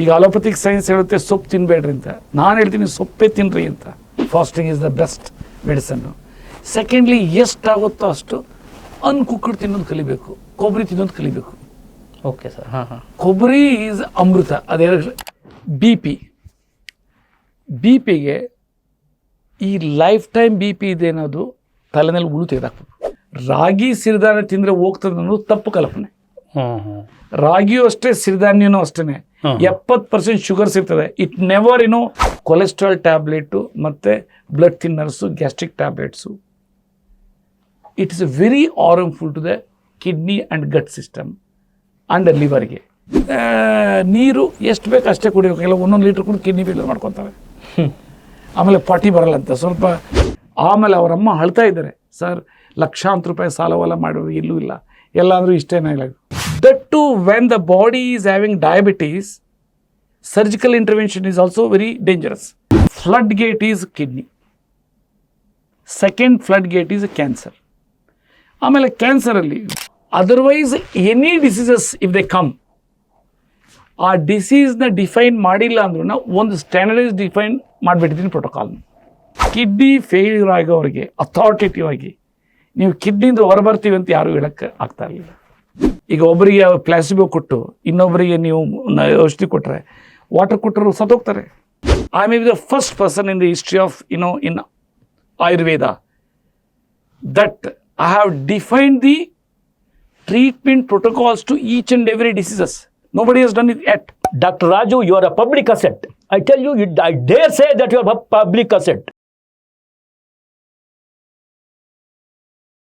ಈಗ allopathic science ಹೇಳುತ್ತೆ ಸೊಪ್ಪು ತಿನ್ನಬೇಡ್ರಿ ಅಂತ, ನಾನು ಹೇಳ್ತೀನಿ ಸೊಪ್ಪೇ ತಿನ್ನಿರಿ ಅಂತ. Fasting is the best medicine. Secondly ಎಷ್ಟಾಗುತ್ತೋ ಅಷ್ಟು ಅನ್ಕುಕ್ಕಡ್ ತಿನ್ನೋದು ಕಲಿಬೇಕು, ಕೊಬ್ಬರಿ ತಿನ್ನೋದು ಕಲಿಬೇಕು. Okay sir. ಹಾಂ ಹಾಂ. ಕೊಬ್ಬರಿ ಈಸ್ ಅಮೃತ. ಅದೇ ಬಿ ಪಿಗೆ ಈ ಲೈಫ್ ಟೈಮ್ ಬಿ ಪಿ ಇದೆ ಅನ್ನೋದು ತಲೆನಲ್ಲಿ ಉಳು ತೆಗೆದಾಕ್ಬೇಕು. ರಾಗಿ ಸಿರಿಧಾನ್ಯ ತಿಂದರೆ ಹೋಗ್ತದೆ ಅನ್ನೋದು ತಪ್ಪು ಕಲ್ಪನೆ. ರಾಗಿಯೂ ಅಷ್ಟೇ, ಸಿರಿಧಾನ್ಯನೂ ಅಷ್ಟೇ. 70% ಶುಗರ್ಸ್ ಇರ್ತದೆ. ಇಟ್ ನೆವರ್ ಕೊಲೆಸ್ಟ್ರಾಲ್ ಟ್ಯಾಬ್ಲೆಟು ಮತ್ತು blood thinners, gastric tablets. It is very harmful to the kidney and gut system and ಲಿವರ್ಗೆ. ನೀರು ಎಷ್ಟು ಬೇಕು ಅಷ್ಟೇ ಕುಡಿಬೇಕು. ಇಲ್ಲ 1 ಲೀಟ್ರ್ ಕೂಡ ಕಿಡ್ನಿ ಫೇಲ್ಯೂರ್ ಮಾಡ್ಕೊತಾರೆ. ಆಮೇಲೆ ಪಾಟಿ ಬರಲ್ಲಂತೆ ಸ್ವಲ್ಪ. ಆಮೇಲೆ ಅವರಮ್ಮ ಅಳ್ತಾ ಇದ್ದಾರೆ, ಸರ್ ಲಕ್ಷಾಂತರ ರೂಪಾಯಿ ಸಾಲವೆಲ್ಲ ಮಾಡೋರು ಎಲ್ಲೂ ಇಲ್ಲ, ಎಲ್ಲಾದರೂ ಇಷ್ಟೇನೇ ಇಲ್ಲ. That too when the body is having diabetes, surgical intervention is also very dangerous. Flood gate is kidney, second flood gate is cancer. ಆಮೇಲೆ ಕ್ಯಾನ್ಸರಲ್ಲಿ otherwise any diseases if they come, ಆ ಡಿಸೀಸ್ನ ಡಿಫೈನ್ ಮಾಡಿಲ್ಲ ಅಂದ್ರೂ ಒಂದು ಸ್ಟ್ಯಾಂಡರ್ಡೈಸ್ ಡಿಫೈನ್ ಮಾಡಿಬಿಟ್ಟಿದ್ದೀನಿ ಪ್ರೋಟೋಕಾಲ್ನ. Kidney failure ಆಗೋರಿಗೆ ಅಥಾರಿಟೇಟಿವ್ ಆಗಿ ನೀವು ಕಿಡ್ನಿಯಿಂದ ಹೊರಬರ್ತೀವಿ ಅಂತ ಯಾರೂ ಹೇಳಕ್ಕೆ ಆಗ್ತಾ ಇರಲಿಲ್ಲ. ಈಗ ಒಬ್ಬರಿಗೆ ಪ್ಲಾಸಿಬೋ ಕೊಟ್ಟು ಇನ್ನೊಬ್ಬರಿಗೆ ನೀವು ಔಷಧಿ ಕೊಟ್ಟರೆ, ವಾಟರ್ ಕೊಟ್ಟರು ಸತ್ತೋಗ್ತಾರೆ. I may be the first person in the history of in Ayurveda that I have defined the treatment protocols to each and every diseases. Nobody has done it yet. Dr. Raju, you are a public asset. I tell you, I dare say that you are a public asset.